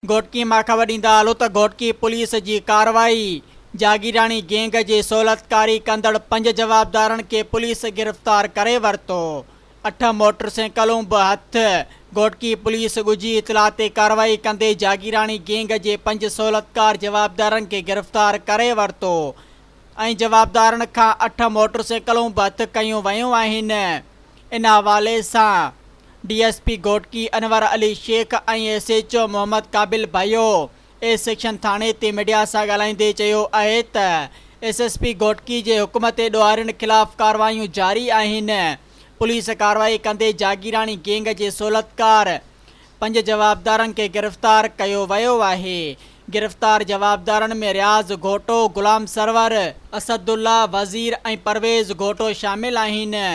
घोटकी मां ख़बर ॾींदा हलो त घोटकी पुलिस जी कार्रवाई। जागीरानी गैंग जी सहूलतकारी कंदड़ 5 जवाबदारनि खे पुलिस गिरफ़्तार करे वरितो। 8 मोटरसाइकिलूं बि हथ। घोटकी पुलिस ॻुझी इतला ते कार्रवाई कंदे जागीरानी गैंग जे 5 सहूलतकार जवाबदारनि खे गिरफ़्तार करे वरितो ऐं जवाबदारनि खां 8 मोटरसाइकिलूं बि हथ कयूं वयूं आहिनि। इन हवाले सां DSP घोटकी अनवर अली शेख ऐं SHO मोहम्मद काबिल भाइयो ए सेक्शन थाणे ते मीडिया सां ॻाल्हाईंदे चयो आहे त SSP घोटकी जे हुकुम ते ॾोहारियुनि ख़िलाफ़ कार्रवायूं जारी आहिनि। पुलिस कार्रवाई कंदे जागीरानी गैंग जे सहूलतकार 5 जवाबदारनि खे गिरफ़्तार कयो वियो आहे। गिरफ़्तार जवाबदारनि में रियाज़ घोटो, गुलाम सरवर, असदुल्ला वज़ीर ऐं परवेज़ घोटो शामिल आहिनि।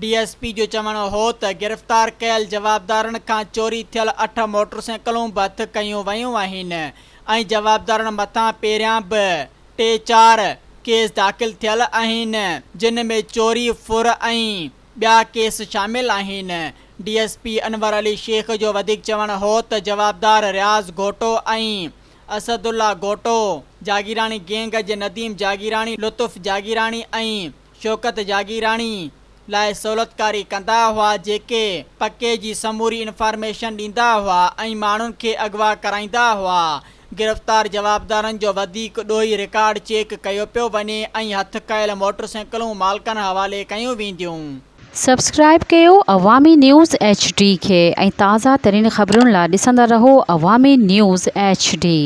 DSP जो चवणु हो त गिरफ़्तार कयल जवाबदारनि खां चोरी थियल 8 मोटरसाइकिलूं बि हथ कयूं वयूं आहिनि ऐं जवाबदारनि मथां पहिरियां बि 3-4 केस दाख़िल थियल आहिनि, जिन में चोरी, फुर ऐं ॿिया केस शामिल आहिनि। DSP अनवर अली शेख जो वधीक चवणु हो त जवाबदार रियाज़ घोटो ऐं असदुल्ला घोटो जागीरानी गैंग जे नदीम जागीरानी, लुत्फ़ जागीरानी ऐं शौकत जागीरानी लाइ सहूलतकारी कंदा हुआ, जेके पके जी समूरी इंफॉर्मेशन ॾींदा हुआ ऐं माण्हुनि खे अगवा कराईंदा हुआ। गिरफ़्तार जवाबदारनि जो वधीक ॾोही रिकॉर्ड चेक कयो पियो वञे ऐं हथ कयल मोटरसाइकिलूं मालिकनि हवाले कयूं वेंदियूं। सब्सक्राइब कयो अवामी न्यूज़ HD खे ऐं ताज़ा तरीन ख़बरुनि लाइ ॾिसंदा रहो अवामी न्यूज़ HD।